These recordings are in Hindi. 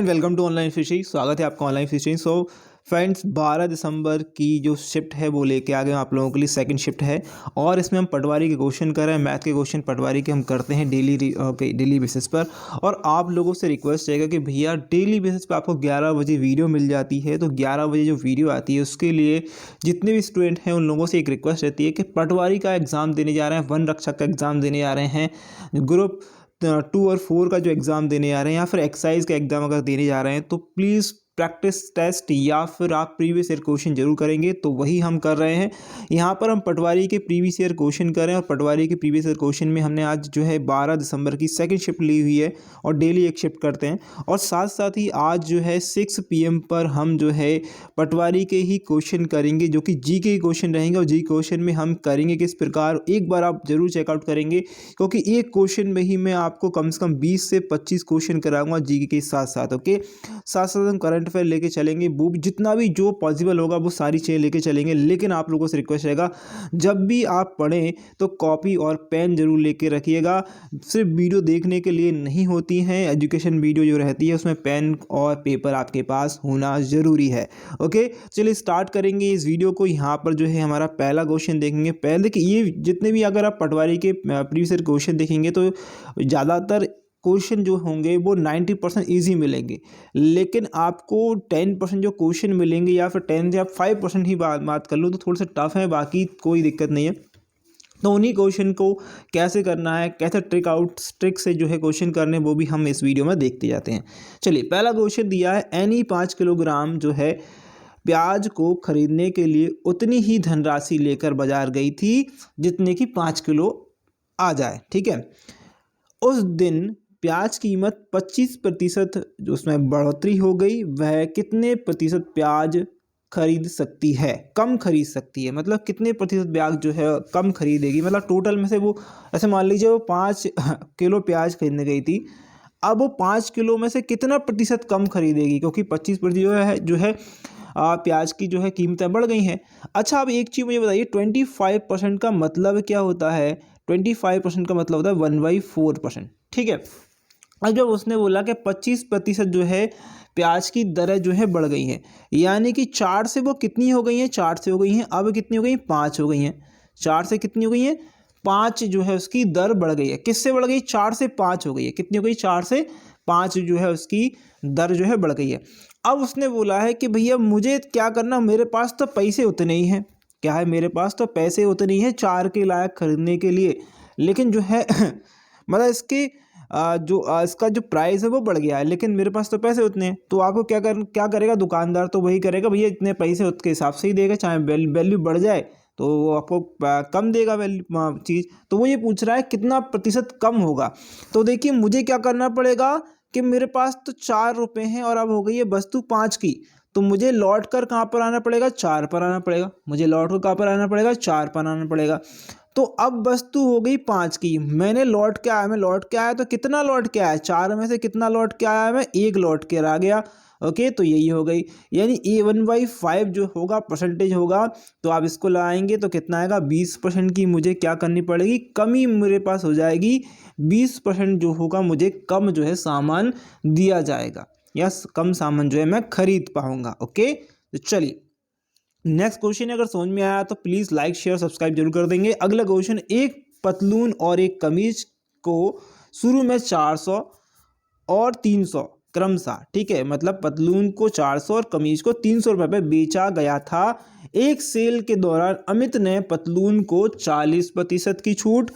Welcome to online fishing. स्वागत है आपका ऑनलाइन फिशिंग। फ्रेंड्स, 12 दिसंबर की जो शिफ्ट है वो लेके आ गए आप लोगों के लिए। सेकंड शिफ्ट है और इसमें हम पटवारी के क्वेश्चन कर रहे हैं। मैथ के क्वेश्चन पटवारी के हम करते हैं डेली बेसिस पर। और आप लोगों से रिक्वेस्ट रहेगा कि भैया डेली बेसिस पर आपको 11 बजे वीडियो मिल जाती है, तो 11 बजे जो वीडियो आती है उसके लिए जितने भी स्टूडेंट हैं उन लोगों से एक रिक्वेस्ट रहती है कि पटवारी का एग्ज़ाम देने जा रहे हैं, वन रक्षक का एग्ज़ाम देने जा रहे हैं, ग्रुप 2 और 4 का जो एग्ज़ाम देने जा रहे हैं, या फिर एक्साइज का एग्ज़ाम अगर देने जा रहे हैं, तो प्लीज़ प्रैक्टिस टेस्ट या फिर आप प्रीवियस ईयर क्वेश्चन जरूर करेंगे। तो वही हम कर रहे हैं। यहाँ पर हम पटवारी के प्रीवियस ईयर क्वेश्चन करें, और पटवारी के प्रीवियस ईयर क्वेश्चन में हमने आज जो है 12 दिसंबर की सेकंड शिफ्ट ली हुई है और डेली एक शिफ्ट करते हैं। और साथ साथ ही आज जो है 6 PM पर हम जो है पटवारी के ही क्वेश्चन करेंगे, जो कि जी के क्वेश्चन रहेंगे। और जी क्वेश्चन में हम करेंगे किस प्रकार, एक बार आप जरूर चेकआउट करेंगे, क्योंकि एक क्वेश्चन में ही मैं आपको कम से कम 20 से 25 क्वेश्चन कराऊंगा जी के साथ साथ। ओके, साथ साथ हम करंट अफेयर लेके चलेंगे, वो जितना भी जो पॉसिबल होगा वो सारी चीज़ें लेके चलेंगे। लेकिन आप लोगों से रिक्वेस्ट रहेगा, जब भी आप पढ़ें तो कॉपी और पेन जरूर लेके रखिएगा। सिर्फ वीडियो देखने के लिए नहीं होती हैं, एजुकेशन वीडियो जो रहती है उसमें पेन और पेपर आपके पास होना ज़रूरी है। ओके, चलिए स्टार्ट करेंगे इस वीडियो को। यहाँ पर जो है हमारा पहला क्वेश्चन देखेंगे। पहले देखिए, ये जितने भी अगर आप पटवारी के प्रीवियस ईयर क्वेश्चन देखेंगे तो ज़्यादातर क्वेश्चन जो होंगे वो 90% ईजी मिलेंगे, लेकिन आपको 10% जो क्वेश्चन मिलेंगे, या फिर 10 या 5% ही बात कर लूँ तो थोड़ा सा टफ है, बाकी कोई दिक्कत नहीं है। तो उन्हीं क्वेश्चन को कैसे करना है, कैसे ट्रिक से जो है क्वेश्चन करने, वो भी हम इस वीडियो में देखते जाते हैं। चलिए, पहला क्वेश्चन दिया है, एनी 5 किलोग्राम जो है प्याज को खरीदने के लिए उतनी ही धनराशि लेकर बाजार गई थी जितने की 5 किलो आ जाए। ठीक है, उस दिन प्याज कीमत 25% जो उसमें बढ़ोतरी हो गई, वह कितने प्रतिशत प्याज खरीद सकती है, कम खरीद सकती है, मतलब कितने प्रतिशत प्याज जो है कम खरीदेगी। मतलब टोटल में से वो, ऐसे मान लीजिए वो 5 किलो प्याज खरीदने गई थी, अब वो 5 किलो में से कितना प्रतिशत कम खरीदेगी, क्योंकि 25% जो है प्याज की जो है कीमतें बढ़ गई हैं। अच्छा, अब एक चीज़ मुझे बताइए, 25% का मतलब क्या होता है? 25% का मतलब होता है 1/4%। ठीक है, अब जब उसने बोला कि 25% जो है प्याज की दरें जो है बढ़ गई हैं, यानी कि 4 से वो कितनी हो गई हैं, 4 से हो गई हैं, अब कितनी हो गई, 5 हो गई हैं। 4 से कितनी हो गई हैं, 5 जो है उसकी दर बढ़ गई है। किससे बढ़ गई? 4 से 5 हो गई है। कितनी हो गई? 4 से 5 जो है उसकी दर जो है बढ़ गई है। अब उसने बोला है कि भैया मुझे क्या करना, मेरे पास तो पैसे उतने ही हैं। क्या है? मेरे पास तो पैसे उतने ही हैं 4 के लायक खरीदने के लिए, लेकिन जो है मतलब इसकी इसका जो प्राइस है वो बढ़ गया है, लेकिन मेरे पास तो पैसे उतने हैं। तो आपको क्या करेगा दुकानदार? तो वही करेगा, भैया इतने पैसे उसके हिसाब से ही देगा, चाहे वैल्यू बढ़ जाए तो वो आपको कम देगा वैल्यू चीज़। तो वो ये पूछ रहा है कितना प्रतिशत कम होगा। तो देखिए, मुझे क्या करना पड़ेगा कि मेरे पास तो 4 रुपये हैं और अब हो गई है वस्तु 5 की, तो मुझे लौट कर कहाँ पर आना पड़ेगा? 4 पर आना पड़ेगा। मुझे लौट कर कहाँ पर आना पड़ेगा? 4 पर आना पड़ेगा। तो अब वस्तु हो गई 5 की, मैं लौट के आया तो कितना लौट के आया? 4 में से कितना लौट के आया? मैं 1 लौट के आ गया। ओके, तो यही हो गई, यानी A1/5 जो होगा परसेंटेज होगा, तो आप इसको लगाएंगे तो कितना आएगा? 20% की मुझे क्या करनी पड़ेगी? कमी मेरे पास हो जाएगी। 20% जो होगा मुझे कम जो है सामान दिया जाएगा, या कम सामान जो है मैं खरीद पाऊंगा। ओके, तो चलिए नेक्स्ट क्वेश्चन अगर समझ में आया तो प्लीज़ लाइक शेयर सब्सक्राइब जरूर कर देंगे। अगला क्वेश्चन, एक पतलून और एक कमीज को शुरू में 400 और 300 क्रमशः, ठीक है, मतलब पतलून को 400 और कमीज को 300 रुपये पे बेचा गया था। एक सेल के दौरान अमित ने पतलून को 40% की छूट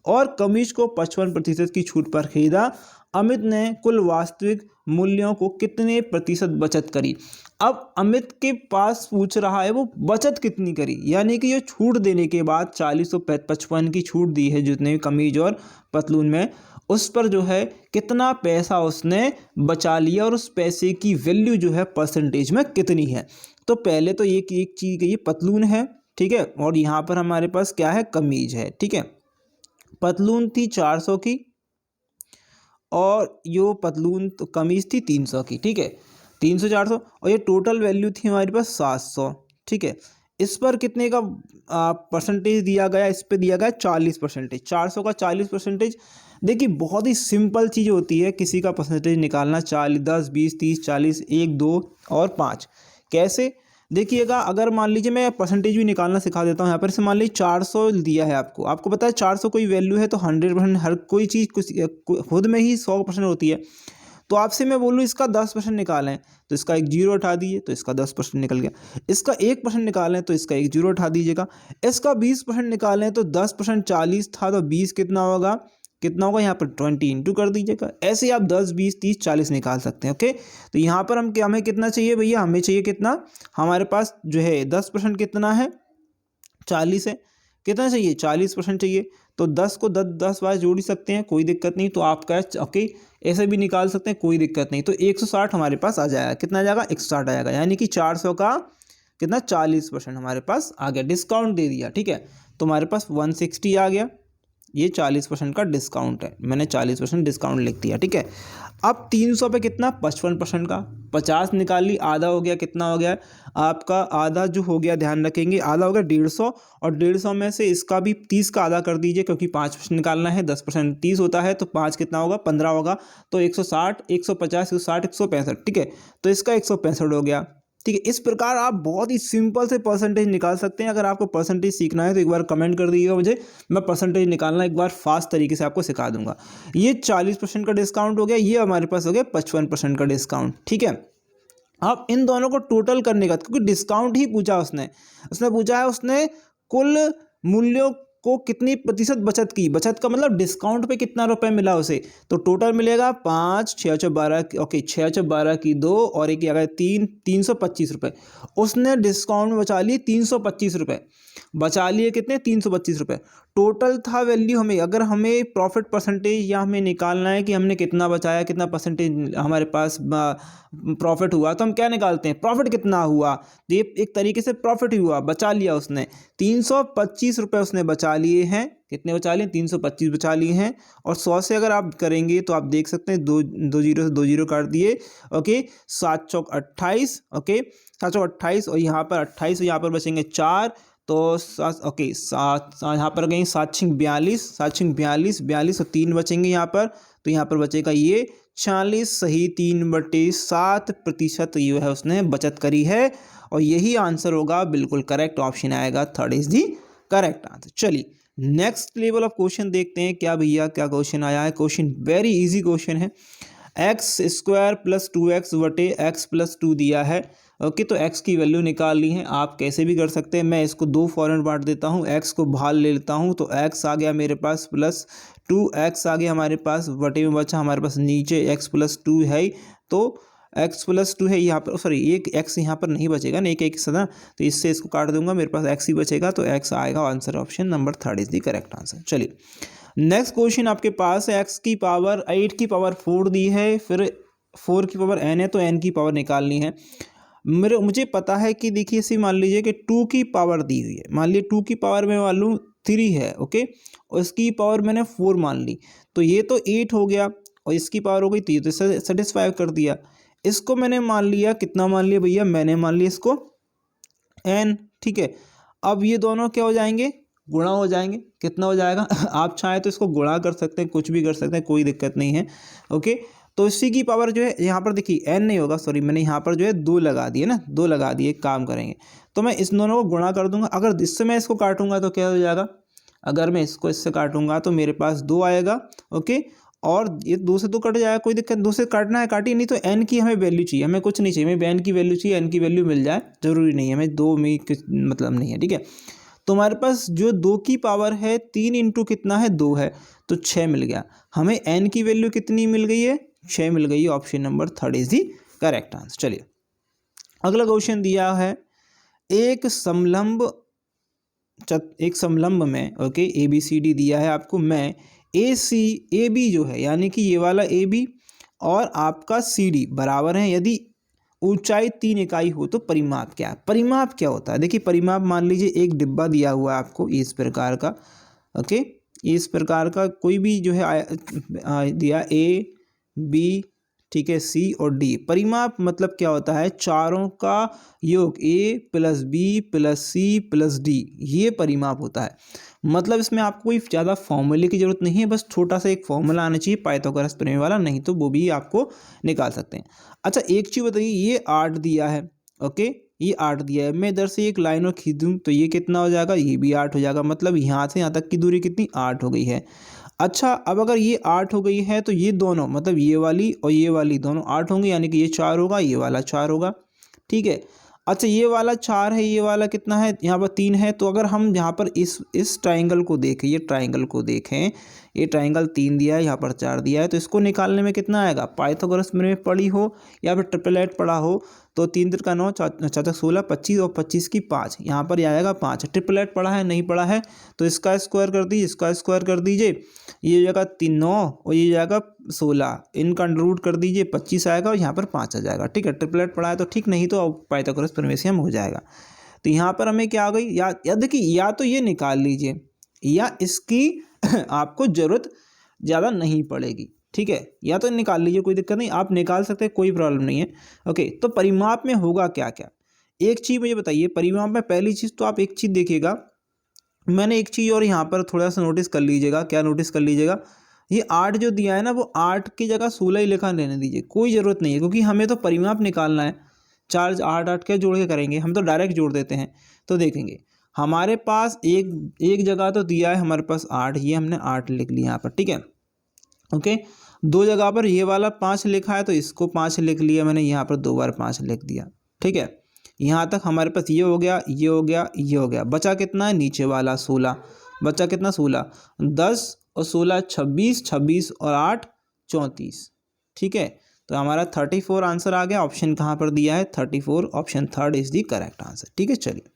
और कमीज को 55% की छूट पर खरीदा। अमित ने कुल वास्तविक मूल्यों को कितने प्रतिशत बचत करी? अब अमित के पास पूछ रहा है वो बचत कितनी करी, यानी कि ये छूट देने के बाद 40 और 55 की छूट दी है जितने भी कमीज और पतलून में, उस पर जो है कितना पैसा उसने बचा लिया, और उस पैसे की वैल्यू जो है परसेंटेज में कितनी है। तो पहले तो ये एक चीज़, ये पतलून है, ठीक है, और यहाँ पर हमारे पास क्या है? कमीज है। ठीक है, पतलून थी 400 की और यो पतलून तो कमीज थी 300 की। ठीक है, 300 400, और ये टोटल वैल्यू थी हमारे पास 700। ठीक है, इस पर कितने का परसेंटेज दिया गया, इस पे दिया गया 40%। 400 का 40%। देखिए बहुत ही सिंपल चीज़ होती है किसी का परसेंटेज निकालना। 40, 10, 20, 30, 40, 1, 2 और 5। कैसे देखिएगा, अगर मान लीजिए मैं परसेंटेज भी निकालना सिखा देता हूँ यहाँ पर। से मान लीजिए 400 दिया है आपको, आपको पता है 400 कोई वैल्यू है तो 100%, हर कोई चीज़ कुछ खुद में ही 100% होती है। तो आपसे मैं बोलूँ इसका 10% निकालें तो इसका एक जीरो उठा दीजिए तो इसका 10% निकल गया। इसका 1% निकालें तो इसका एक जीरो उठा दीजिएगा। इसका 20% निकालें तो 10% 40 था तो 20 कितना होगा, कितना होगा यहाँ पर 20 इंटू कर दीजिएगा। ऐसे ही आप 10, 20, 30, 40 निकाल सकते हैं। ओके, तो यहाँ पर हमें कितना चाहिए भैया, हमें चाहिए कितना, हमारे पास जो है 10% कितना है, 40 है। कितना चाहिए, 40% चाहिए। तो 10 को 10 बार जोड़ ही सकते हैं, कोई दिक्कत नहीं। तो आपका ओके ऐसे भी निकाल सकते हैं, कोई दिक्कत नहीं। तो 160 हमारे पास आ जाएगा। कितना आ जाएगा, 160 आ जाएगा। यानी कि 400 का कितना 40% हमारे पास आ गया, डिस्काउंट दे दिया। ठीक है, तो हमारे पास 160 आ गया। ये 40% का डिस्काउंट है, मैंने 40% डिस्काउंट लिख दिया। ठीक है, अब 300 पे कितना, 55% का 50 निकाल ली, आधा हो गया। कितना हो गया आपका, आधा जो हो गया, ध्यान रखेंगे आधा हो गया 150। और 150 में से इसका भी 30 का आधा कर दीजिए, क्योंकि 5% निकालना है। 10% 30 होता है तो 5 कितना होगा, 15 होगा। तो 160, 150, 160, 165। ठीक है, तो इसका 165 हो गया। ठीक है, इस प्रकार आप बहुत ही सिंपल से परसेंटेज निकाल सकते हैं। अगर आपको परसेंटेज सीखना है तो एक बार कमेंट कर दीजिएगा मुझे, मैं परसेंटेज निकालना एक बार फास्ट तरीके से आपको सिखा दूंगा। ये 40% का डिस्काउंट हो गया, ये हमारे पास हो गया 55% का डिस्काउंट। ठीक है, अब इन दोनों को टोटल करने का, क्योंकि डिस्काउंट ही पूछा उसने पूछा है उसने कुल मूल्यों को कितनी प्रतिशत बचत की, बचत का मतलब डिस्काउंट पे कितना रुपए मिला उसे। तो टोटल मिलेगा 5, 6 12, ओके 6 12 की 2 और एक आ गया 3, 325 रुपये। उसने डिस्काउंट में बचा लिए 325 रुपये, बचा लिए कितने, 325 रुपये। टोटल था वैल्यू। हमें अगर हमें प्रॉफिट परसेंटेज या हमें निकालना है कि हमने कितना बचाया, कितना परसेंटेज हमारे पास प्रॉफिट हुआ, तो हम क्या निकालते हैं, प्रॉफिट कितना हुआ। तो ये एक तरीके से प्रॉफिट ही हुआ, बचा लिया उसने 325 रुपये उसने बचा लिए हैं। कितने बचा लिए, 325 बचा लिए हैं। और 100 से अगर आप करेंगे तो आप देख सकते हैं, दो जीरो से 2 जीरो काट दिए। ओके, 7 चौक 28। ओके 7 चौक 28 और यहाँ पर 28, यहाँ पर बचेंगे 4। तो ओके 7 यहाँ पर गई 7 छिंग 42, 7 छिंग 42, 42 और 3 बचेंगे यहाँ पर। तो यहाँ पर बचेगा ये 46, सही 3/7% ये है उसने बचत करी है। और यही आंसर होगा, बिल्कुल करेक्ट ऑप्शन आएगा, third is the correct answer. चलिए नेक्स्ट लेवल ऑफ क्वेश्चन देखते हैं क्या भैया, क्या क्वेश्चन आया है। क्वेश्चन वेरी इजी क्वेश्चन है। x² + 2x / x+2 दिया है। ओके, तो x की वैल्यू निकालनी है। आप कैसे भी कर सकते हैं, मैं इसको 2 फॉर्मेट बांट देता हूँ। x को बाहर ले लेता हूँ तो x आ गया मेरे पास +2x आ गया हमारे पास, बटे में बचा हमारे पास नीचे x+2 है। तो x+2 है यहाँ पर, सॉरी एक x यहाँ पर नहीं बचेगा ना, एक सदा, तो इससे इसको काट दूंगा, मेरे पास x ही बचेगा। तो x आएगा answer, option number 3 is the correct answer. चलिए नेक्स्ट क्वेश्चन आपके पास है, x की पावर 8 की पावर 4 दी है, फिर 4 की पावर n है, तो n की पावर निकालनी है। मुझे पता है कि देखिए इसे मान लीजिए कि 2 की पावर दी हुई है, मान लीजिए 2 की पावर में मान लूँ 3 है। ओके, और इसकी पावर मैंने 4 मान ली, तो ये तो 8 हो गया और इसकी पावर हो गई 3, तो सेटिस्फाई कर दिया। इसको मैंने मान लिया, कितना मान लिया भैया, मैंने मान लिया इसको n। ठीक है, अब ये दोनों क्या हो जाएंगे, गुणा हो जाएंगे। कितना हो जाएगा आप चाहें तो इसको गुणा कर सकते हैं, कुछ भी कर सकते हैं, कोई दिक्कत नहीं है। ओके, तो इसी की पावर जो है यहाँ पर देखिए n नहीं होगा, सॉरी मैंने यहाँ पर जो है 2 लगा दिए ना, 2 लगा दिए। काम करेंगे तो मैं इस दोनों को गुणा कर दूंगा। अगर इससे मैं इसको काटूंगा तो क्या हो जाएगा, अगर मैं इसको इससे काटूंगा तो मेरे पास 2 आएगा। ओके, और ये 2 से 2 कट जाएगा, कोई दिक्कत, 2 से काटना है काटिए, नहीं तो n की हमें वैल्यू चाहिए, हमें कुछ नहीं चाहिए, हमें n की वैल्यू चाहिए। n की वैल्यू मिल जाए जरूरी नहीं है, हमें 2 में मतलब नहीं है। ठीक है, तो हमारे पास जो 2 की पावर है 3 इंटू कितना है, 2 है, तो 6 मिल गया। हमें n की वैल्यू कितनी मिल गई है, 6 मिल गई है। Option number 3 is the correct answer. चलिए अगला क्वेश्चन दिया है, एक समलंब में, ओके ABCD दिया है आपको, मैं AB जो है, यानी कि ये वाला AB और आपका CD बराबर है यदि ऊंचाई 3 इकाई हो तो परिमाप क्या है। परिमाप क्या होता है, देखिए परिमाप मान लीजिए एक डिब्बा दिया हुआ है आपको इस प्रकार का। ओके, इस प्रकार का कोई भी जो है दिया A B ठीक है, सी और डी। परिमाप मतलब क्या होता है, चारों का योग, A plus B plus C plus D, ये परिमाप होता है। मतलब इसमें आपको कोई ज़्यादा फॉर्मूले की ज़रूरत नहीं है, बस छोटा सा एक फॉर्मूला आना चाहिए पाइथागोरस प्रमेय वाला, नहीं तो वो भी आपको निकाल सकते हैं। अच्छा एक चीज़ बताइए, ये 8 दिया है, ओके, ये 8 दिया है, मैं इधर से एक लाइन और खींच दूँ तो ये कितना हो जाएगा, ये भी 8 हो जाएगा। मतलब यहाँ से यहाँ तक की दूरी कितनी, 8 हो गई है। अच्छा अब अगर ये 8 हो गई है तो ये दोनों, मतलब ये वाली और ये वाली दोनों 8 होंगे, यानी कि ये 4 होगा, ये वाला 4 होगा, ठीक है। अच्छा ये वाला 4 है, ये वाला कितना है, यहाँ पर 3 है। तो अगर हम यहाँ पर इस ट्राइंगल को देखें, ये ट्राइंगल को देखें, ये ट्राइंगल 3 दिया है, यहाँ पर 4 दिया है, तो इसको निकालने में कितना आएगा, पाइथागोरस में पढ़ी हो या फिर ट्रिपलेट पढ़ा हो तो 3 3 का 9, 4 16, 25 और 25 की 5, यहाँ पर आएगा 5। ट्रिपलेट पढ़ा है, नहीं पढ़ा है तो इसका स्क्वायर कर दीजिए, इसका स्क्वायर कर दीजिए, ये जगह 3 9 और ये जगह 16, इनका अंडररूट कर दीजिए, 25 आएगा और यहाँ पर 5 आ जाएगा, ठीक है। ट्रिपलेट पढ़ा है तो ठीक, नहीं तो पाइथागोरस प्रमेय से हम हो जाएगा। तो यहाँ पर हमें क्या आ गई, या देखिए, या तो ये निकाल लीजिए या इसकी आपको ज़रूरत ज़्यादा नहीं पड़ेगी, ठीक है, या तो निकाल लीजिए, कोई दिक्कत नहीं, आप निकाल सकते हैं, कोई प्रॉब्लम नहीं है। ओके, तो परिमाप में होगा क्या क्या, एक चीज़ मुझे बताइए। परिमाप में पहली चीज़ तो आप एक चीज़ देखिएगा, मैंने एक चीज़ और यहाँ पर थोड़ा सा नोटिस कर लीजिएगा, क्या नोटिस कर लीजिएगा, ये 8 जो दिया है ना, वो 8 की जगह 16 ही लिखा रहने दीजिए, कोई ज़रूरत नहीं है, क्योंकि हमें तो परिमाप निकालना है। 4 8 8 क्या जोड़ के करेंगे, हम तो डायरेक्ट जोड़ देते हैं। तो देखेंगे हमारे पास एक जगह तो दिया है हमारे पास 8, ये हमने 8 लिख लिया यहाँ पर, ठीक है, ओके। दो जगह पर ये वाला 5 लिखा है तो इसको 5 लिख लिया मैंने, यहाँ पर 2 बार 5 लिख दिया, ठीक है। यहाँ तक हमारे पास ये हो गया, ये हो गया, ये हो गया, बचा कितना है, नीचे वाला 16, बचा कितना 16, 10 और 16 26, 26 और 8 34, ठीक है। तो हमारा 34 आंसर आ गया। ऑप्शन कहाँ पर दिया है, 34, option third is the correct answer, ठीक है। चलिए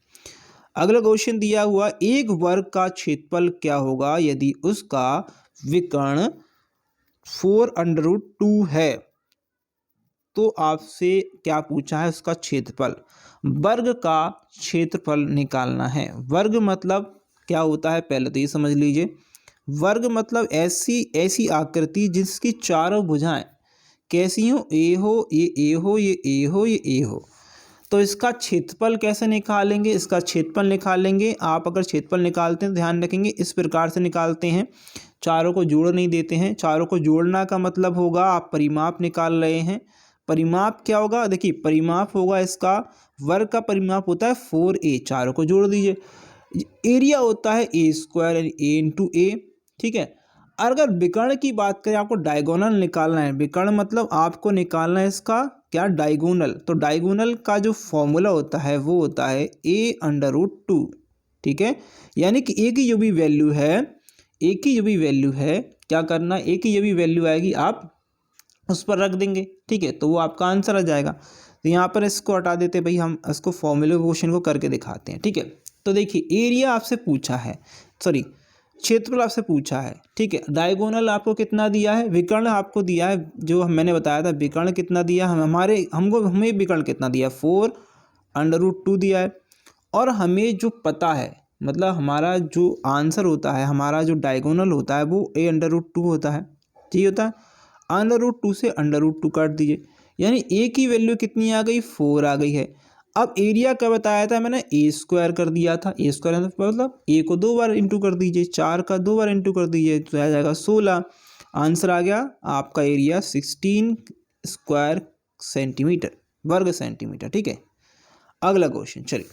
अगला क्वेश्चन दिया हुआ, एक वर्ग का क्षेत्रफल क्या होगा यदि उसका विकर्ण 4√2 है। तो आपसे क्या पूछा है, उसका क्षेत्रफल, वर्ग का क्षेत्रफल निकालना है। वर्ग मतलब क्या होता है, पहले तो ये समझ लीजिए। वर्ग मतलब ऐसी आकृति जिसकी चारों भुजाएं कैसी हो, ए हो, ये ए हो, ये ए हो, ये ए हो। तो इसका क्षेत्रफल कैसे निकालेंगे, इसका क्षेत्रफल निकालेंगे। आप अगर क्षेत्रफल निकालते हैं ध्यान रखेंगे इस प्रकार से निकालते हैं, चारों को जोड़ नहीं देते हैं। चारों को जोड़ना का मतलब होगा आप परिमाप निकाल रहे हैं। परिमाप क्या होगा, देखिए परिमाप होगा इसका, वर्ग का परिमाप होता है 4a, चारों को जोड़ दीजिए। एरिया होता है a स्क्वायर यानी a इंटू ए, ठीक है। अगर विकर्ण की बात करें, आपको डायगोनल निकालना है, विकर्ण मतलब आपको निकालना है इसका क्या, डायगोनल। तो डायगोनल का जो फॉर्मूला होता है वो होता है a√2, ठीक है। यानी कि a की जो भी वैल्यू है, a की जो भी वैल्यू है, क्या करना, a की जो भी वैल्यू आएगी आप उस पर रख देंगे, ठीक है, तो वो आपका आंसर आ जाएगा। तो यहाँ पर इसको हटा देते भाई, हम इसको फॉर्मूले क्वेश्चन को करके दिखाते हैं, ठीक है। तो देखिए एरिया आपसे पूछा है, सॉरी क्षेत्रफल आपसे पूछा है, ठीक है। डायगोनल आपको कितना दिया है, विकर्ण आपको दिया है, जो मैंने बताया था विकर्ण कितना दिया, हमें विकर्ण कितना दिया, 4√2 दिया है। और हमें जो पता है, मतलब हमारा जो आंसर होता है, हमारा जो डायगोनल होता है वो a√2 होता है, ठीक होता है। √2 से √2 काट दीजिए, यानी a की वैल्यू कितनी आ गई, 4 आ गई है। अब एरिया का बताया था मैंने, a स्क्वायर कर दिया था, a स्क्वायर मतलब a को 2 बार इंटू कर दीजिए, 4 का 2 बार इंटू कर दीजिए तो आ जाएगा 16। आंसर आ गया आपका एरिया 16 स्क्वायर सेंटीमीटर, वर्ग सेंटीमीटर, ठीक है। अगला क्वेश्चन, चलिए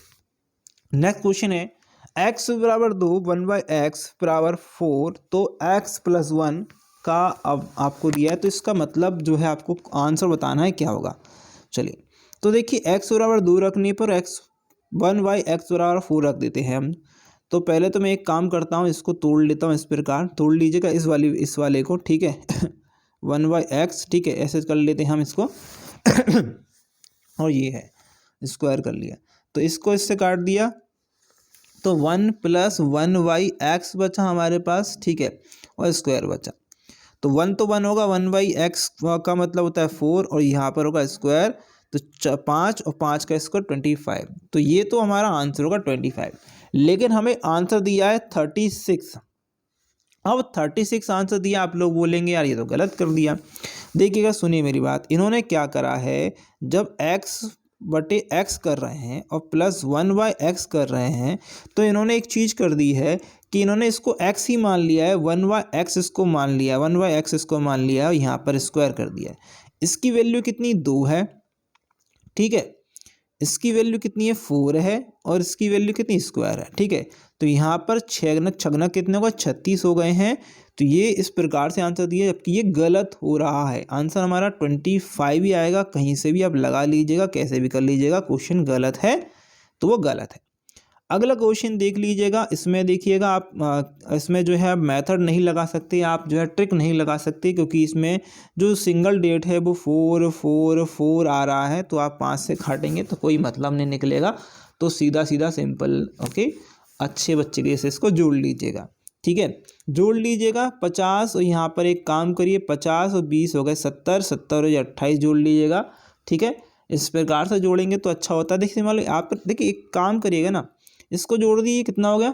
नेक्स्ट क्वेश्चन है, x बराबर 2 1/x बराबर 4, तो x + 1 का अब आपको दिया है, तो इसका मतलब जो है आपको आंसर बताना है क्या होगा। चलिए तो देखिए x बराबर 2 रखने पर 1/x बराबर 4 रख देते हैं हम। तो पहले तो मैं एक काम करता हूँ, इसको तोड़ लेता हूँ, इस प्रकार तोड़ लीजिएगा इस वाले को, ठीक है 1/x, ठीक है, ऐसे कर लेते हैं हम इसको और ये है स्क्वायर कर लिया, तो इसको इससे काट दिया तो 1 + 1/x बचा हमारे पास, ठीक है, और स्क्वायर बचा। तो 1 तो 1 होगा, 1/x का मतलब होता है 4 और यहाँ पर होगा स्क्वायर, तो 5 और 5 का स्क्वायर 25। तो ये तो हमारा आंसर होगा 25, लेकिन हमें आंसर दिया है 36। अब 36 आंसर दिया, आप लोग बोलेंगे यार ये तो गलत कर दिया। देखिएगा, सुनिए मेरी बात, इन्होंने क्या करा है, जब x बटे x कर रहे हैं और प्लस 1/x कर रहे हैं, तो इन्होंने एक चीज़ कर दी है कि इन्होंने इसको x ही मान लिया है, 1/x इसको मान लिया है, 1/x इसको मान लिया है और यहाँ पर स्क्वायर कर दिया है। इसकी वैल्यू कितनी 2 है, ठीक है, इसकी वैल्यू कितनी है 4 है और इसकी वैल्यू कितनी स्क्वायर है, ठीक है। तो यहाँ पर छगना छगना कितने होगा 36 हो गए हैं। तो ये इस प्रकार से आंसर दिया, जबकि ये गलत हो रहा है। आंसर हमारा 25 ही आएगा, कहीं से भी आप लगा लीजिएगा, कैसे भी कर लीजिएगा, क्वेश्चन गलत है तो वो गलत है। अगला क्वेश्चन देख लीजिएगा, इसमें देखिएगा आप इसमें जो है मेथड नहीं लगा सकते, आप जो है ट्रिक नहीं लगा सकते, क्योंकि इसमें जो सिंगल डेट है वो 4 4 4 आ रहा है, तो आप 5 से काटेंगे तो कोई मतलब नहीं निकलेगा। तो सीधा सीधा सिंपल, ओके, अच्छे बच्चे के जैसे इसको जोड़ लीजिएगा, ठीक है। जोड़ लीजिएगा 50 और यहाँ पर एक काम करिए, 50 और 20 हो गए 70, 70 और 28 जोड़ लीजिएगा, ठीक है। इस प्रकार से जोड़ेंगे तो अच्छा होता है। देखिए मान लो आप देखिए एक काम करिएगा ना, इसको जोड़ दिए, कितना हो गया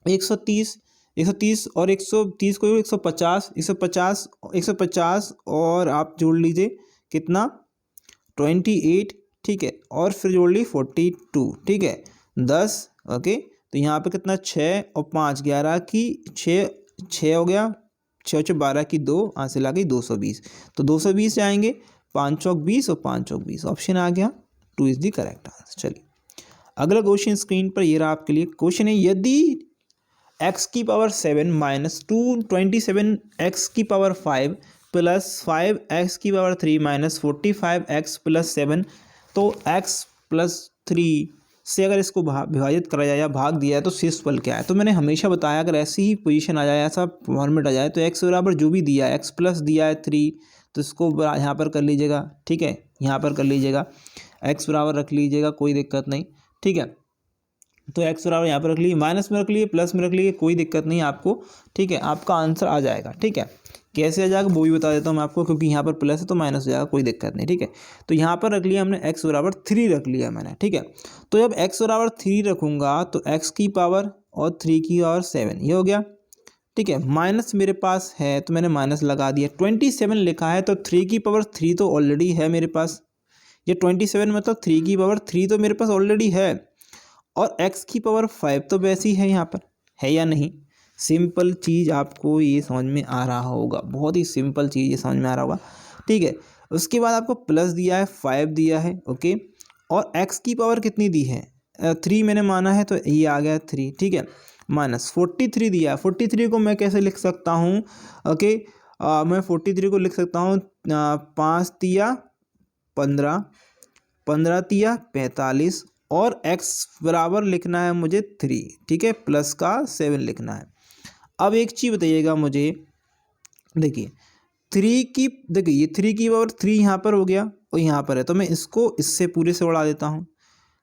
130, 130 और 130 को 150, 150 150 और आप जोड़ लीजिए कितना 28, ठीक है, और फिर जोड़ ली 42, ठीक है, 10, ओके। तो यहाँ पे कितना 6 और 5 11 की 6 हो गया, 6 6 12 की 2 हासिल आ गई 220। तो 220 जाएंगे, 5 चौक 20 और 5 चौक 20, ऑप्शन आ गया 2 इज द करेक्ट आंसर। चलिए अगला क्वेश्चन स्क्रीन पर ये रहा आपके लिए। क्वेश्चन है, यदि x की पावर 7 माइनस 27 x की पावर 5 प्लस 5 x की पावर 3 माइनस 45 x प्लस 7, तो x प्लस 3 से अगर इसको विभाजित करा जाए या भाग दिया है तो शेषफल क्या है। तो मैंने हमेशा बताया, अगर ऐसी ही पोजीशन आ जाए, ऐसा फॉर्मेट आ जाए, तो x बराबर जो भी दिया है, x प्लस दिया है 3, तो इसको यहाँ पर कर लीजिएगा, ठीक है, यहाँ पर कर लीजिएगा, x बराबर रख लीजिएगा, कोई दिक्कत नहीं, ठीक है। तो x बराबर यहाँ पर रख लिए, माइनस में रख लिए, प्लस में रख लिए, कोई दिक्कत नहीं आपको, ठीक है, आपका आंसर आ जाएगा, ठीक है। कैसे आ जाएगा वो भी बता देता हूँ मैं आपको, क्योंकि यहाँ पर प्लस है तो माइनस हो जाएगा, कोई दिक्कत नहीं, ठीक है। तो यहाँ पर रख लिया हमने x बराबर 3 रख लिया मैंने, ठीक है। तो जब x बराबर 3 रखूँगा तो x की पावर और 3 की पावर 7, ये हो गया, ठीक है। माइनस मेरे पास है तो मैंने माइनस लगा दिया, 27 लिखा है तो 3 की पावर 3 तो ऑलरेडी है मेरे पास, ये 27 मतलब 3 की पावर 3 तो मेरे पास ऑलरेडी है, और x की पावर 5 तो वैसी है यहाँ पर, है या नहीं। सिंपल चीज़ आपको ये समझ में आ रहा होगा, बहुत ही सिंपल चीज़ ये समझ में आ रहा होगा, ठीक है। उसके बाद आपको प्लस दिया है, 5 दिया है, ओके, और x की पावर कितनी दी है 3 मैंने माना है, तो ये आ गया 3, ठीक है, माइनस 43 दिया है। 43 को मैं कैसे लिख सकता हूँ, ओके, मैं 43 को लिख सकता हूँ 5 तिया 15, 15 तिया 45, और x बराबर लिखना है मुझे 3, ठीक है, प्लस का 7 लिखना है। अब एक चीज़ बताइएगा मुझे, देखिए 3 की, देखिए ये 3 की पावर 3 यहाँ पर हो गया और यहाँ पर है, तो मैं इसको इससे पूरे से उड़ा देता हूँ,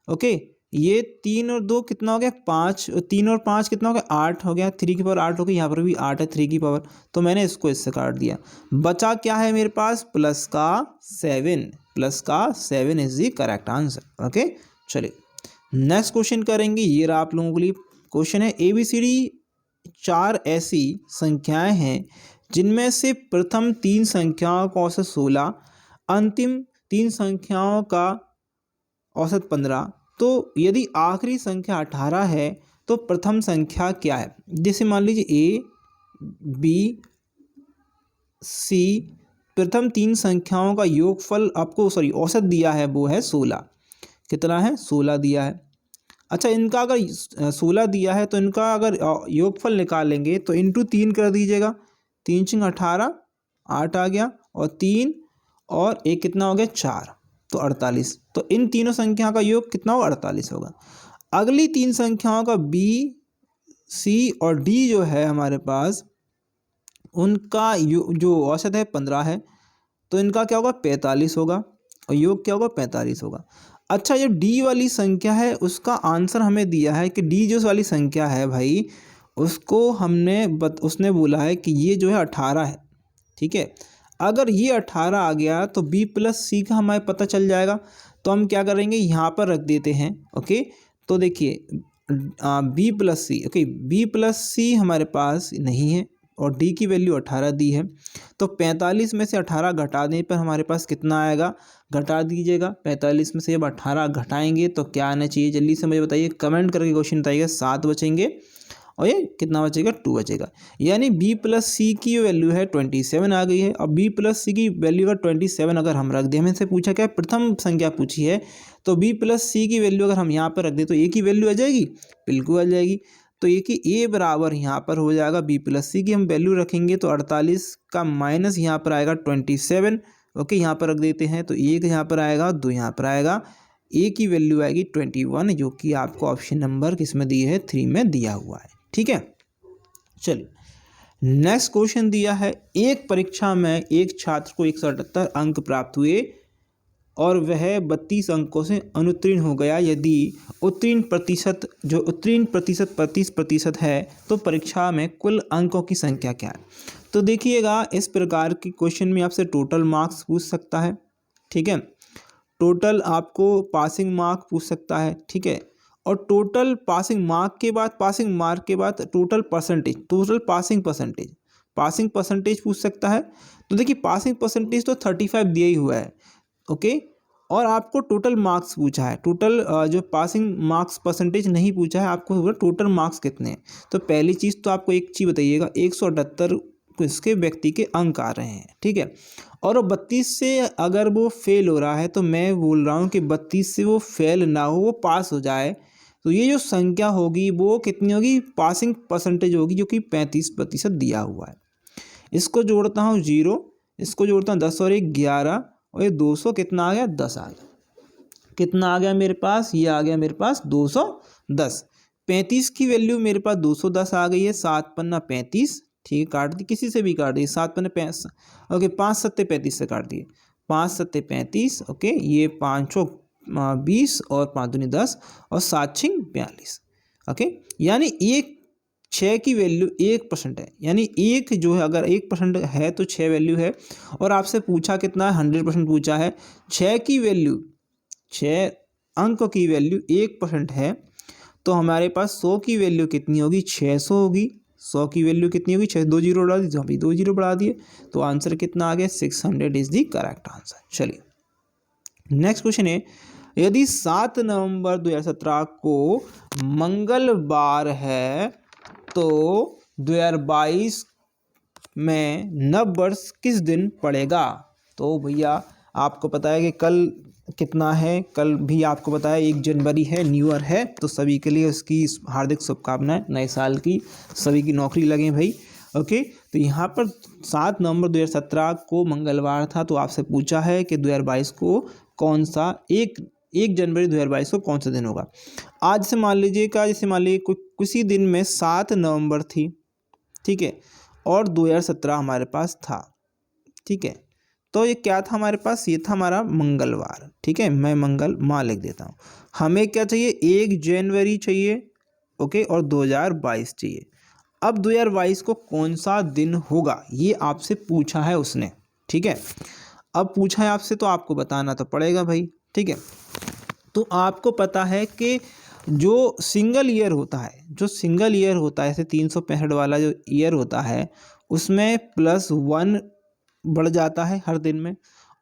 ओके। ये 3 और 2 कितना हो गया 5, 3 और 5 कितना हो गया 8 हो गया, 3 की पावर 8 हो गई, यहाँ पर भी 8 है 3 की पावर, तो मैंने इसको इससे काट दिया। बचा क्या है मेरे पास, प्लस का 7, प्लस का 7 is the correct answer, okay. चलिए नेक्स्ट क्वेश्चन करेंगे, ये रहा आप लोगों के लिए क्वेश्चन है, ABCD 4 ऐसी संख्याएं हैं जिनमें से प्रथम 3 संख्याओं का औसत 16, अंतिम 3 संख्याओं का औसत 15, तो यदि आखिरी संख्या 18 है तो प्रथम संख्या क्या है। जैसे मान लीजिए A B C, प्रथम 3 संख्याओं का योगफल आपको औसत दिया है, वो है 16, कितना है 16 दिया है। अच्छा, इनका अगर 16 दिया है तो इनका अगर योगफल निकालेंगे तो इंटू 3 कर दीजिएगा, 3 छिंग 18, 8 आ गया, और 3 और 1 कितना हो गया 4, तो 48। तो इन तीनों संख्या का योग कितना होगा 48 होगा। अगली 3 संख्याओं का B C और D जो है हमारे पास, उनका जो औसत है 15 है, तो इनका क्या होगा 45 होगा, और योग क्या होगा 45 होगा। अच्छा, जो डी वाली संख्या है उसका आंसर हमें दिया है कि डी जो वाली संख्या है भाई, उसको उसने बोला है कि ये जो है 18 है, ठीक है। अगर ये 18 आ गया तो B प्लस C का हमें पता चल जाएगा, तो हम क्या करेंगे यहाँ पर रख देते हैं, ओके। तो देखिए बी प्लस सी, ओके बी प्लस सी हमारे पास नहीं है और डी की वैल्यू 18 दी है। तो 45 में से 18 घटा देने पर हमारे पास कितना आएगा, घटा दीजिएगा। 45 में से जब 18 घटाएंगे तो क्या आना चाहिए, जल्दी से मुझे बताइए, कमेंट करके क्वेश्चन बताइएगा। 7 बचेंगे और ये कितना बचेगा, 2 बचेगा। यानी बी प्लस सी की वैल्यू है 27 आ गई है। अब बी प्लस सी की वैल्यू अगर 27 अगर हम रख दें, हमें से पूछा क्या, प्रथम संख्या पूछी है, तो बी प्लस सी की वैल्यू अगर हम यहाँ पर रख दें तो ए की वैल्यू आ जाएगी, बिल्कुल आ जाएगी। तो ये कि ए बराबर यहाँ पर हो जाएगा बी प्लस सी की हम वैल्यू रखेंगे तो 48 का माइनस यहाँ पर आएगा 27, ओके यहाँ पर रख देते हैं। तो एक यहाँ पर आएगा, 2 यहाँ पर आएगा, ए की वैल्यू आएगी 21, जो कि आपको ऑप्शन नंबर किस में दिए है, 3 में दिया हुआ है। ठीक है, चलिए नेक्स्ट क्वेश्चन दिया है, एक परीक्षा में एक छात्र को 178 अंक प्राप्त हुए और वह 32 अंकों से अनुत्तीर्ण हो गया। यदि उत्तीर्ण प्रतिशत 30% है तो परीक्षा में कुल अंकों की संख्या क्या है। तो देखिएगा, इस प्रकार की क्वेश्चन में आपसे टोटल मार्क्स पूछ सकता है, ठीक है, टोटल आपको पासिंग मार्क पूछ सकता है, ठीक है, और टोटल पासिंग मार्क के बाद टोटल पासिंग परसेंटेज पूछ सकता है। तो देखिए पासिंग परसेंटेज तो 35 दिया ही हुआ है, ओके, और आपको टोटल मार्क्स पूछा है। टोटल जो पासिंग मार्क्स परसेंटेज नहीं पूछा है, आपको टोटल मार्क्स कितने हैं। तो पहली चीज़ तो आपको एक चीज़ बताइएगा, 178 इसके व्यक्ति के अंक आ रहे हैं, ठीक है, और 32 से अगर वो फेल हो रहा है तो मैं बोल रहा हूँ कि 32 से वो फेल ना हो, वो पास हो जाए, तो ये जो संख्या होगी वो कितनी होगी, पासिंग परसेंटेज होगी, जो कि 35% दिया हुआ है। इसको जोड़ता हूँ 0, इसको जोड़ता हूँ 10 और 1 11, और ये 200 कितना आ गया, 10 आ गया। कितना आ गया मेरे पास, ये आ गया मेरे पास 210। 35 की वैल्यू मेरे पास 210 आ गई है। 7 पन्ना 35, ठीक है, काट दी, किसी से भी काट दिए, 7 पन्ने 5, ओके, 5 सत्ते 35 से काट दिए, 5 सत्ते 35, ओके, ये 520 और 5 दूनी 10 और 7 छिंग 42, ओके, यानी 6 की वैल्यू 1% है, यानी एक जो है अगर 1% है तो 6 वैल्यू है। और आपसे पूछा कितना है, 100% पूछा है। 6 की वैल्यू, 6 अंक की वैल्यू 1% है, तो हमारे पास 100 की वैल्यू कितनी होगी, 600 होगी। 100 की वैल्यू कितनी होगी, 6, 2 जीरो बढ़ा दी, जहाँ भी 2 जीरो बढ़ा दिए, तो आंसर कितना आ गया, 600 इज दी करेक्ट आंसर। चलिए नेक्स्ट क्वेश्चन है, यदि 7 नवंबर 2017 को मंगलवार है तो 2022 में नव वर्ष किस दिन पड़ेगा। तो भैया आपको पता है कि कल कितना है, कल भी आपको पता है 1 जनवरी है, न्यू ईयर है, तो सभी के लिए उसकी हार्दिक शुभकामनाएं, नए साल की, सभी की नौकरी लगे भाई, ओके। तो यहाँ पर 7 नवंबर 2017 को मंगलवार था, तो आपसे पूछा है कि 2022 को कौन सा 1 जनवरी 2022 को कौन सा दिन होगा। आज से मान लीजिएगा, जैसे मान लीजिए किसी दिन में 7 नवंबर थी, ठीक है, और 2017 हमारे पास था, ठीक है, तो ये क्या था हमारे पास, ये था हमारा मंगलवार, ठीक है, मैं मंगल माँ लिख देता हूँ। हमें क्या चाहिए, 1 जनवरी चाहिए, ओके, और 2022 चाहिए। अब 2022 को कौन सा दिन होगा ये आपसे पूछा है उसने, ठीक है, अब पूछा है आपसे तो आपको बताना तो पड़ेगा भाई, ठीक है। तो आपको पता है कि जो सिंगल ईयर होता है, जैसे 365 वाला जो ईयर होता है, उसमें +1 बढ़ जाता है हर दिन में,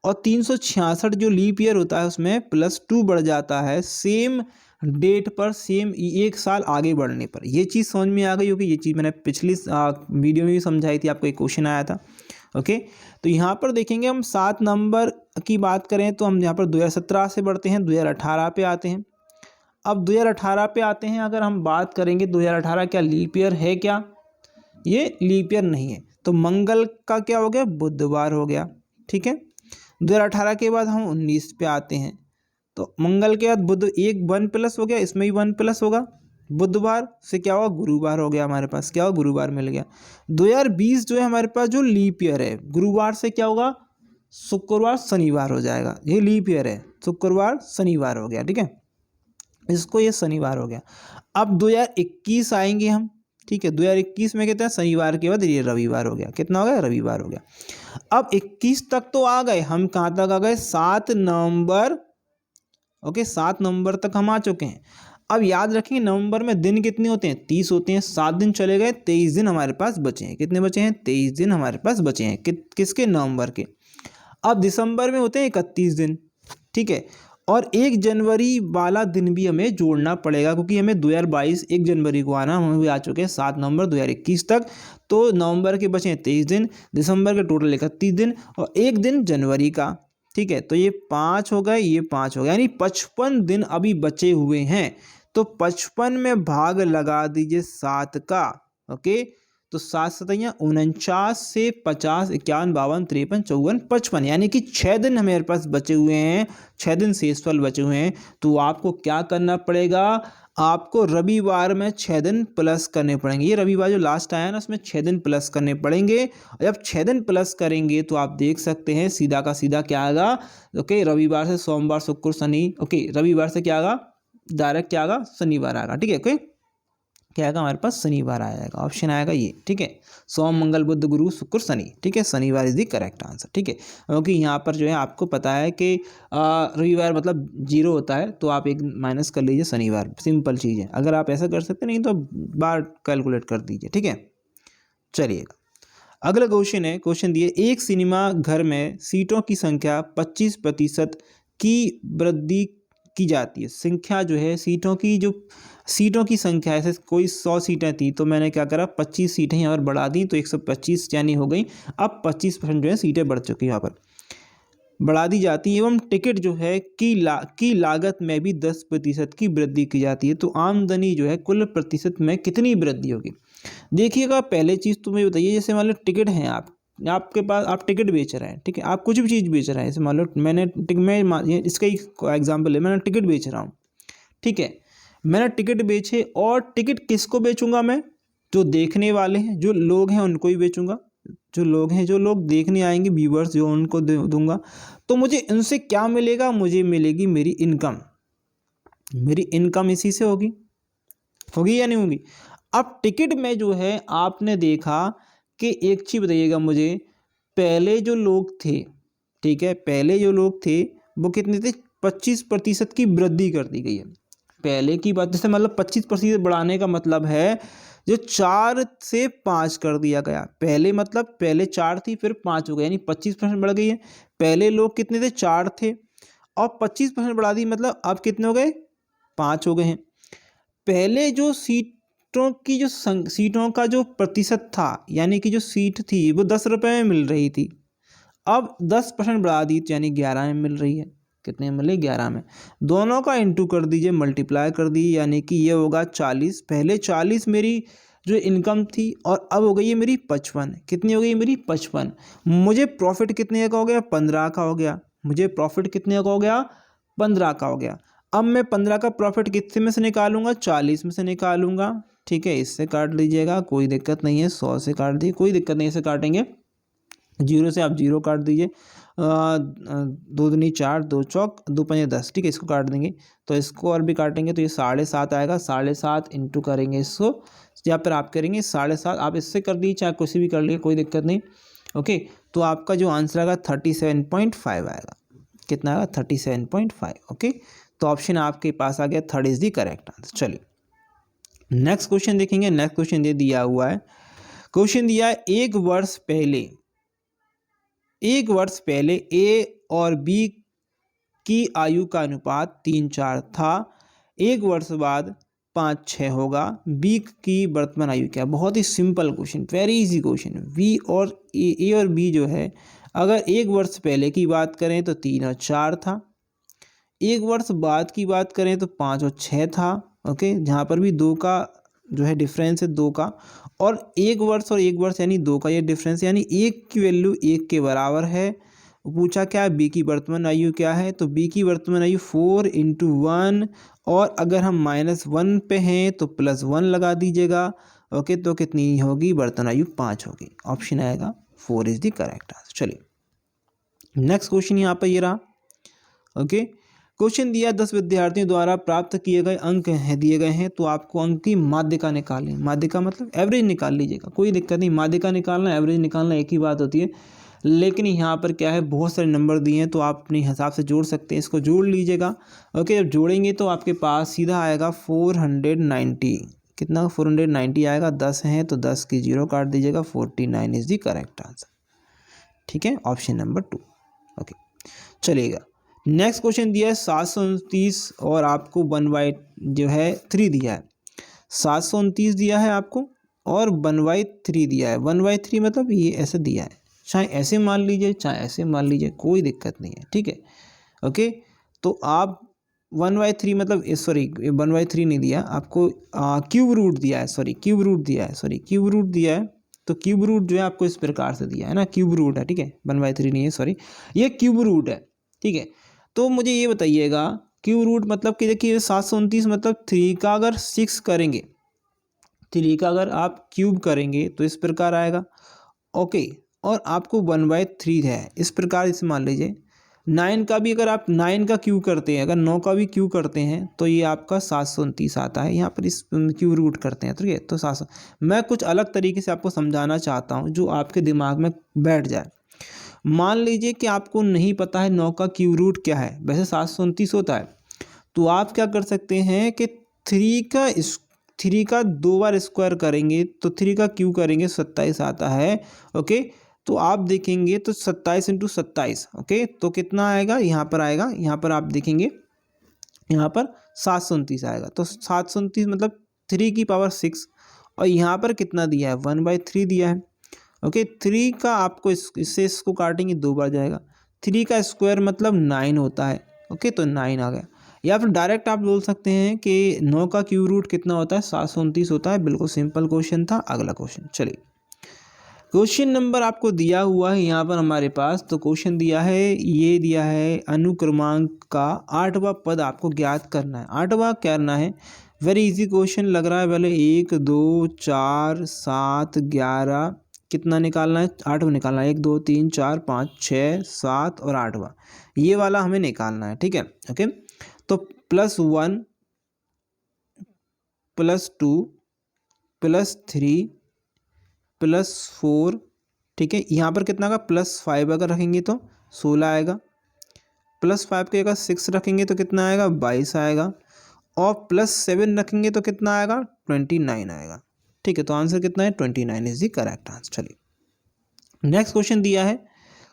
और 366 जो लीप ईयर होता है उसमें +2 बढ़ जाता है, सेम डेट पर, सेम 1 साल आगे बढ़ने पर। ये चीज़ समझ में आ गई होगी, ये चीज़ मैंने पिछली वीडियो में भी समझाई थी, आपको एक क्वेश्चन आया था, ओके। तो यहाँ पर देखेंगे हम 7 नवंबर की बात करें तो हम यहाँ पर 2017 से बढ़ते हैं, 2018 पे आते हैं। अब 2018 पे आते हैं, अगर हम बात करेंगे 2018 क्या लीप ईयर है क्या, ये लीप ईयर नहीं है, तो मंगल का क्या हो गया, बुधवार हो गया, ठीक है। 2018 के बाद हम 19 पे आते हैं, तो मंगल के बाद बुध 1 प्लस हो गया, इसमें भी 1 प्लस होगा, बुधवार से क्या हुआ, गुरुवार हो गया, हमारे पास क्या हुआ, गुरुवार मिल गया। 2020 जो है हमारे पास जो लीप ईयर है, गुरुवार से क्या होगा, शुक्रवार शनिवार हो जाएगा, ये लीप ईयर है, शुक्रवार शनिवार हो गया, ठीक है, इसको ये शनिवार हो गया। अब 2021 आएंगे हम, ठीक है, 2021 में कहते हैं शनिवार के बाद ये रविवार हो गया, कितना हो गया, रविवार हो गया। अब 21 तक तो आ गए हम, कहाँ तक आ गए, 7 नवंबर, ओके, 7 नवंबर तक हम आ चुके हैं। अब याद रखेंगे नवंबर में दिन कितने होते हैं, 30 होते हैं। 7 दिन चले गए, 23 दिन हमारे पास बचे हैं। कितने बचे हैं, 23 दिन हमारे पास बचे हैं किसके, नवंबर के। अब दिसंबर में होते हैं 31 दिन, ठीक है। और 1 जनवरी वाला दिन भी हमें जोड़ना पड़ेगा, क्योंकि हमें 2022 1 जनवरी को आना, हमें भी आ चुके हैं 7 नवंबर 2021 तक। तो नवंबर के बचे हैं 23 दिन, दिसंबर के टोटल 31 दिन और 1 दिन जनवरी का, ठीक है। तो ये 5 हो गए, ये 5 हो गए, यानी 55 दिन अभी बचे हुए हैं। तो 55 में भाग लगा दीजिए 7 का, ओके। तो 7 सतैया 49 से 50, 51, 52, 53, 54, 55, यानी कि 6 दिन हमारे पास बचे हुए हैं, 6 दिन शेषफल बचे हुए हैं। तो आपको क्या करना पड़ेगा, आपको रविवार में 6 दिन प्लस करने पड़ेंगे। ये रविवार जो लास्ट आया ना, उसमें 6 दिन प्लस करने पड़ेंगे। और जब 6 दिन प्लस करेंगे तो आप देख सकते हैं सीधा का सीधा क्या आएगा, ओके। रविवार से सोमवार, शुक्र, शनि, ओके। रविवार से क्या आएगा, डायरेक्ट क्या आएगा, शनिवार आएगा, ठीक है। ओके, क्या आएगा हमारे पास, शनिवार आएगा, ऑप्शन आएगा ये, ठीक है। सोम, मंगल, बुध, गुरु, शुक्र, शनि, ठीक है। शनिवार इज द करेक्ट आंसर, ठीक है। क्योंकि यहाँ पर जो है आपको पता है कि रविवार मतलब 0 होता है, तो आप एक माइनस कर लीजिए शनिवार, सिंपल चीज़ है। अगर आप ऐसा कर सकते नहीं तो बार कैलकुलेट कर दीजिए, ठीक है। चलिएगा, अगला क्वेश्चन है, क्वेश्चन दिए, एक सिनेमा घर में सीटों की संख्या 25% की वृद्धि की जाती है। संख्या जो है सीटों की संख्या, ऐसे कोई 100 सीटें थी तो मैंने क्या करा, 25 सीटें यहाँ पर बढ़ा दी, तो 125 यानी हो गई। अब 25% जो है सीटें बढ़ चुकी हैं, यहाँ पर बढ़ा दी जाती है। एवं टिकट जो है की लागत में भी 10% की वृद्धि की जाती है। तो आमदनी जो है कुल प्रतिशत में कितनी वृद्धि होगी। देखिएगा, पहले चीज़ तो मुझे बताइए, जैसे मान लो टिकट हैं, आपके पास, आप टिकट बेच रहे हैं, ठीक है। आप कुछ भी चीज़ बेच रहे हैं, जैसे मान लो मैं इसका ही एग्जाम्पल है, मैंने टिकट बेच रहा हूँ, ठीक है। मैंने टिकट बेचे, और टिकट किसको बेचूंगा मैं, जो देखने वाले हैं, जो लोग हैं उनको ही बेचूंगा। जो लोग देखने आएंगे, व्यूवर्स जो, उनको दूंगा। तो मुझे इनसे क्या मिलेगा, मुझे मिलेगी मेरी इनकम। मेरी इनकम इसी से होगी या नहीं होगी। अब टिकट में जो है आपने देखा कि एक चीज़ बताइएगा मुझे, पहले जो लोग थे, ठीक है, पहले जो लोग थे वो कितने थे, 25% की वृद्धि कर दी गई है। पहले की बात, जैसे मतलब 25% बढ़ाने का मतलब है जो 4 से 5 कर दिया गया। पहले मतलब पहले 4 थी, फिर 5 हो गया, यानी 25% बढ़ गई है। पहले लोग कितने थे, 4 थे, और 25% बढ़ा दी, मतलब अब कितने हो गए, 5 हो गए हैं। पहले जो सीटों का जो प्रतिशत था, यानी कि जो सीट थी वो 10 रुपये में मिल रही थी, अब 10% बढ़ा दी, यानी 11 में मिल रही है। कितने में मिले, 11 में। दोनों का इंटू कर दीजिए, मल्टीप्लाई कर दीजिए, यानी कि ये होगा 40। पहले 40 मेरी जो इनकम थी, और अब हो गई है मेरी 55। कितनी हो गई मेरी, 55। मुझे प्रॉफिट कितने का हो गया, 15 का हो गया। मुझे प्रॉफिट कितने का हो गया, 15 का हो गया। अब मैं 15 का प्रॉफिट कितने में से निकालूंगा, 40 में से निकालूंगा, ठीक है। इससे काट लीजिएगा, कोई दिक्कत नहीं है। 100 से काट दीजिए, कोई दिक्कत नहीं, इसे काटेंगे। 0 से आप 0 काट दीजिए। 2 दूनी 4, 2 चौक 2 पंजे 10, ठीक है। इसको काट देंगे, तो इसको और भी काटेंगे, तो ये 7.5 आएगा। 7.5 इंटू करेंगे इसको, या फिर आप करेंगे 7.5, आप इससे कर दीजिए, चाहे कुछ भी कर लीजिए, कोई दिक्कत नहीं, ओके। तो आपका जो आंसर आएगा 37.5 आएगा। कितना आएगा, 37.5, ओके। तो ऑप्शन आपके पास आ गया, 3rd is the correct answer. चलिए नेक्स्ट क्वेश्चन देखेंगे। नेक्स्ट क्वेश्चन दे दिया हुआ है, क्वेश्चन दिया है, एक वर्ष पहले ए और बी की आयु का अनुपात 3:4 था। एक वर्ष बाद 5:6 होगा। बी की वर्तमान आयु क्या। बहुत ही simple question, very easy question. B और ए और बी जो है, अगर एक वर्ष पहले की बात करें तो 3 और 4 था। एक वर्ष बाद की बात करें तो 5 और 6 था, ओके। जहाँ पर भी 2 का जो है डिफरेंस है, 2 का, और एक वर्ष यानी 2 का ये डिफरेंस, यानी 1 की वैल्यू 1 के बराबर है। पूछा क्या है, बी की वर्तमान आयु क्या है, तो बी की वर्तमान आयु 4 × 1, और अगर हम -1 पे हैं तो +1 लगा दीजिएगा, ओके। तो कितनी होगी, वर्तमान आयु 5 होगी। ऑप्शन आएगा 4 इज द करेक्ट आंसर। चलिए नेक्स्ट क्वेश्चन यहाँ पर ये रहा, ओके। क्वेश्चन दिया, 10 विद्यार्थियों द्वारा प्राप्त किए गए अंक हैं, दिए गए हैं, तो आपको अंक की माध्यिका निकालनी है। माध्यिका मतलब एवरेज निकाल लीजिएगा, कोई दिक्कत नहीं। माध्यिका निकालना, एवरेज निकालना एक ही बात होती है। लेकिन यहाँ पर क्या है, बहुत सारे नंबर दिए हैं तो आप अपने हिसाब से जोड़ सकते हैं, इसको जोड़ लीजिएगा। ओके, जब जोड़ेंगे तो आपके पास सीधा आएगा 490। कितना 490 आएगा, 10 हैं तो 10 की 0 काट दीजिएगा, 49 इज़ दी करेक्ट आंसर। ठीक है, ऑप्शन नंबर 2। ओके, चलिएगा नेक्स्ट क्वेश्चन दिया है 729 और आपको 1/3 दिया है। 729 दिया है आपको और 1/3 दिया है। 1/3 मतलब ये ऐसे दिया है, चाहे ऐसे मान लीजिए चाहे ऐसे मान लीजिए, कोई दिक्कत नहीं है। ठीक है, ओके, तो आप 1/3 मतलब सॉरी 1/3 नहीं दिया आपको, क्यूब रूट दिया है, सॉरी क्यूब रूट दिया है, सॉरी क्यूब रूट दिया है। तो क्यूब रूट जो है आपको इस प्रकार से दिया है ना, क्यूब रूट है। ठीक है, 1/3 नहीं है, सॉरी ये क्यूब रूट है। ठीक है, तो मुझे ये बताइएगा क्यूब रूट मतलब कि देखिए 729 मतलब 3 का अगर 6 करेंगे, 3 का अगर आप क्यूब करेंगे तो इस प्रकार आएगा। ओके, और आपको 1/3 है, इस प्रकार इसे मान लीजिए। 9 का भी अगर आप 9 का क्यूब करते हैं, अगर 9 का भी क्यूब करते हैं तो ये आपका 729 आता है। यहाँ पर इस क्यूब रूट करते हैं, ठीक है, तो 700। मैं कुछ अलग तरीके से आपको समझाना चाहता हूँ जो आपके दिमाग में बैठ जाए। मान लीजिए कि आपको नहीं पता है 9 का क्यूब रूट क्या है, वैसे 729 होता है, तो आप क्या कर सकते हैं कि 3 का 2 बार स्क्वायर करेंगे तो 3 का क्यूब करेंगे 27 आता है। ओके, तो आप देखेंगे तो 27 × 27, ओके, तो कितना आएगा, यहाँ पर आएगा, यहाँ पर आप देखेंगे यहाँ पर 729 आएगा। तो 729 मतलब 3 की पावर 6, और यहाँ पर कितना दिया है, 1/3 दिया है। ओके, 3 का आपको इससे इसको काटेंगे 2 बार जाएगा। 3 का स्क्वायर मतलब 9 होता है। ओके, तो 9 आ गया। या फिर डायरेक्ट आप बोल सकते हैं कि 9 का क्यूब रूट कितना होता है, 729 होता है। बिल्कुल सिंपल क्वेश्चन था। अगला क्वेश्चन, चलिए क्वेश्चन नंबर आपको दिया हुआ है यहाँ पर हमारे पास। तो क्वेश्चन दिया है, ये दिया है अनुक्रमांक का 8वां पद आपको ज्ञात करना है। 8वां करना है, वेरी इजी क्वेश्चन लग रहा है। पहले 1 2 4 7 11 कितना निकालना है, 8वां निकालना है। 1 2 3 4 5 6 7 और 8वां, ये वाला हमें निकालना है। ठीक है, ओके, तो +1 +2 +3 +4, ठीक है, यहाँ पर कितना का +5 अगर रखेंगे तो 16 आएगा। +5 के अगर 6 रखेंगे तो कितना आएगा, 22 आएगा। और +7 रखेंगे तो कितना आएगा, 29 आएगा। ठीक है, तो आंसर कितना है, 29 इज द करेक्ट आंसर। चलिए नेक्स्ट क्वेश्चन दिया है।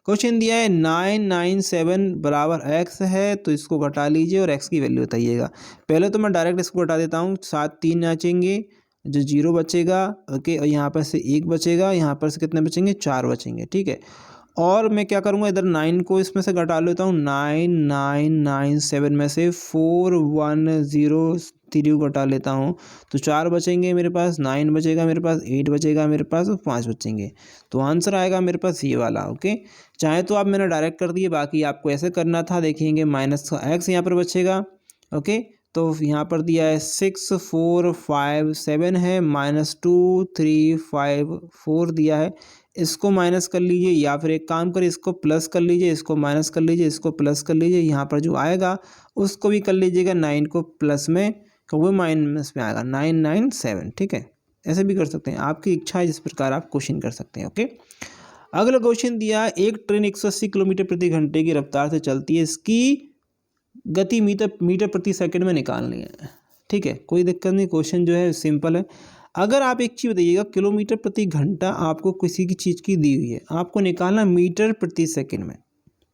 क्वेश्चन दिया है 997 बराबर x है, तो इसको घटा लीजिए और x की वैल्यू बताइएगा। पहले तो मैं डायरेक्ट इसको घटा देता हूँ। 7 3 बचेंगे, जो 0 बचेगा। ओके, और यहाँ पर से 1 बचेगा, यहाँ पर से कितने बचेंगे, 4 बचेंगे। ठीक है, और मैं क्या करूँगा, इधर 9 को इसमें से घटा लेता हूँ। 9997 में से 4103 को घटा लेता हूँ, तो 4 बचेंगे मेरे पास, 9 बचेगा मेरे पास, 8 बचेगा मेरे पास, और 5 बचेंगे। तो आंसर आएगा मेरे पास ये वाला। ओके, चाहे तो आप मैंने डायरेक्ट कर दिए, बाकी आपको ऐसे करना था। देखेंगे माइनस का x यहाँ पर बचेगा। ओके, तो यहाँ पर दिया है 6 4 5 7 है, -2 3 5 4 दिया है। इसको माइनस कर लीजिए, या फिर एक काम करिए, इसको प्लस कर लीजिए, इसको माइनस कर लीजिए, इसको प्लस कर लीजिए। यहाँ पर जो आएगा उसको भी कर लीजिएगा, 9 को प्लस में वो माइनस में आएगा, 997। ठीक है, ऐसे भी कर सकते हैं, आपकी इच्छा है जिस प्रकार आप क्वेश्चन कर सकते हैं। ओके, अगला क्वेश्चन दिया, एक ट्रेन 180 किलोमीटर प्रति घंटे की रफ्तार से चलती है, इसकी गति मीटर प्रति सेकंड में निकालनी है। ठीक है, कोई दिक्कत नहीं, क्वेश्चन जो है सिंपल है। अगर आप एक चीज़ बताइएगा, किलोमीटर प्रति घंटा आपको किसी की चीज़ की दी हुई है, आपको निकालना मीटर प्रति सेकंड में।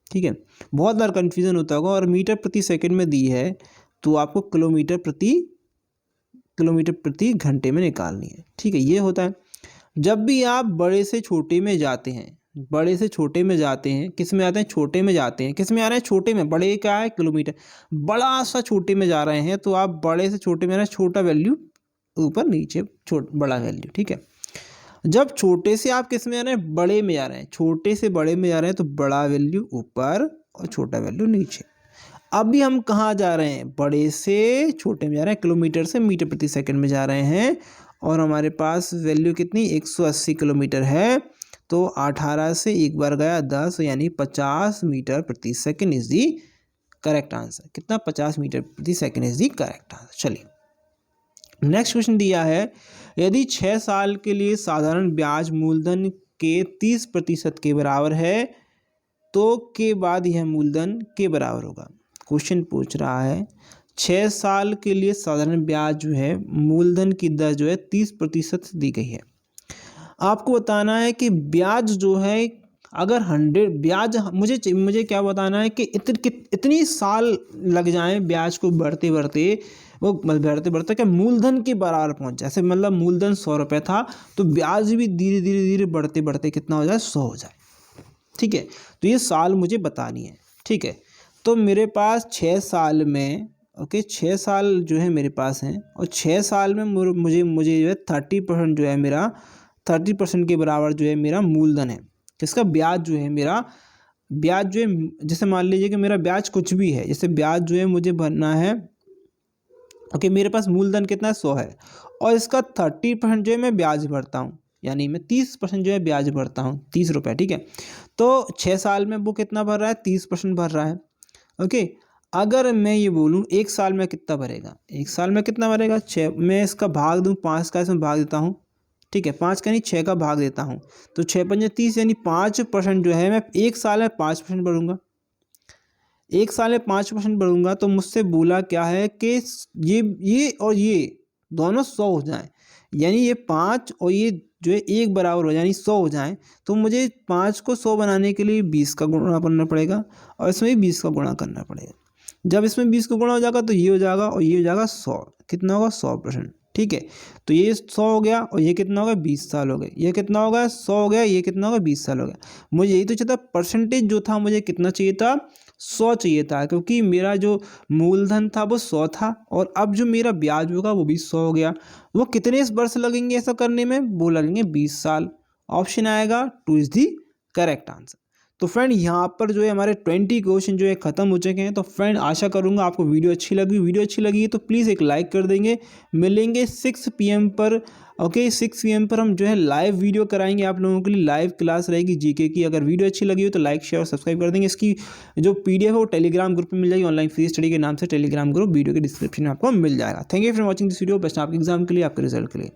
ठीक है, बहुत बार कन्फ्यूज़न होता होगा, और मीटर प्रति सेकंड में दी है तो आपको किलोमीटर प्रति घंटे में निकालनी है। ठीक है, ये होता है जब भी आप बड़े से छोटे में जाते हैं, बड़े से छोटे में जाते हैं, किस में आते हैं, छोटे में जाते हैं। किस में आ रहे हैं, छोटे में। बड़े क्या है, किलोमीटर, बड़ा सा छोटे में जा रहे हैं, तो आप बड़े से छोटे में, छोटा वैल्यू ऊपर नीचे, बड़ा वैल्यू। ठीक है, जब छोटे से आप किस में आ रहे हैं, बड़े में जा रहे हैं, छोटे से बड़े में जा रहे हैं, तो बड़ा वैल्यू ऊपर और छोटा वैल्यू नीचे। अभी हम कहाँ जा रहे हैं, बड़े से छोटे में जा रहे हैं, किलोमीटर से मीटर प्रति सेकंड में जा रहे हैं, और हमारे पास वैल्यू कितनी, 180 किलोमीटर है। तो 18 से एक बार गया 10, यानी 50 मीटर प्रति second is the correct answer. कितना, 50 मीटर प्रति second is the correct answer. चलिए नेक्स्ट क्वेश्चन दिया है, यदि 6 साल के लिए साधारण ब्याज मूलधन के 30% के बराबर है तो के बाद यह मूलधन के बराबर होगा। क्वेश्चन पूछ रहा है 6 साल के लिए साधारण ब्याज जो है मूलधन की दर जो है 30% दी गई है। आपको बताना है कि ब्याज जो है अगर 100 ब्याज मुझे क्या बताना है कि इतनी साल लग जाएं ब्याज को बढ़ते बढ़ते वो बढ़ते बढ़ते क्या मूलधन के बराबर पहुंच जाए। जैसे मतलब मूलधन 100 रुपये था तो ब्याज भी धीरे धीरे धीरे बढ़ते बढ़ते कितना हो जाए 100 हो जाए। ठीक है, तो ये साल मुझे बतानी है। ठीक है, तो मेरे पास 6 साल में 6 साल जो है मेरे पास हैं और 6 साल में मुझे जो है 30% जो है मेरा 30% के बराबर जो है मेरा मूलधन है। किसका? ब्याज जो है मेरा ब्याज जो है, जैसे मान लीजिए कि मेरा ब्याज कुछ भी है, जैसे ब्याज जो है मुझे भरना है। मेरे पास मूलधन कितना 100 है और इसका 30% जो है मैं ब्याज भरता हूँ, यानी मैं 30% जो है ब्याज भरता हूँ 30 रुपये। ठीक है, तो 6 साल में वो कितना भर रहा है? 30% भर रहा है। अगर मैं ये बोलूँ 1 साल में कितना भरेगा? 1 साल में कितना भरेगा? 6। मैं इसका भाग दूँ 5 का, इसमें भाग देता हूँ। ठीक है, 5 का नहीं 6 का भाग देता हूँ तो 6 पंजे 30, यानी 5% जो है मैं 1 साल में 5% बढ़ूँगा। 1 साल में 5% बढ़ूँगा तो मुझसे बोला क्या है कि ये और ये दोनों 100 हो जाएं, यानी ये 5 और ये जो है 1 बराबर हो जाए, यानी 100 हो जाएं। तो मुझे 5 को 100 बनाने के लिए 20 का गुणा करना पड़ेगा और इसमें भी 20 का गुणा करना पड़ेगा। जब इसमें 20 का गुणा हो जाएगा तो ये हो जाएगा और ये हो जाएगा 100। कितना होगा? 100%। ठीक है, तो ये 100 हो गया और ये कितना हो गया? 20 साल हो गए। ये कितना हो गया? 100 हो गया, ये कितना होगा? 20 साल हो गया। मुझे यही तो चाहिए था, परसेंटेज जो था मुझे कितना चाहिए था? 100 चाहिए था, क्योंकि मेरा जो मूलधन था वो 100 था और अब जो मेरा ब्याज होगा वो भी 100 हो गया। वो कितने वर्ष लगेंगे ऐसा करने में? वो लगेंगे 20 साल। ऑप्शन आएगा 2 इज़ दी करेक्ट आंसर। तो फ्रेंड यहाँ पर जो है हमारे 20 क्वेश्चन जो है ख़त्म हो चुके हैं। तो फ्रेंड आशा करूँगा आपको वीडियो अच्छी लगी तो प्लीज़ एक लाइक कर देंगे। मिलेंगे 6 PM पर। 6 PM पर हम जो है लाइव वीडियो कराएंगे आप लोगों के लिए। लाइव क्लास रहेगी जीके की। अगर वीडियो अच्छी लगी हो तो लाइक शेयर और सब्सक्राइब कर देंगे। इसकी जो PDF है वो टेलीग्राम ग्रुप में मिल जाएगी। ऑनलाइन फ्री स्टडी के नाम से टेलीग्राम ग्रुप वीडियो के डिस्क्रिप्शन में आपको मिल जाएगा। Thank you for watching this video. Best आपके एग्जाम के लिए, आपके रिजल्ट के लिए।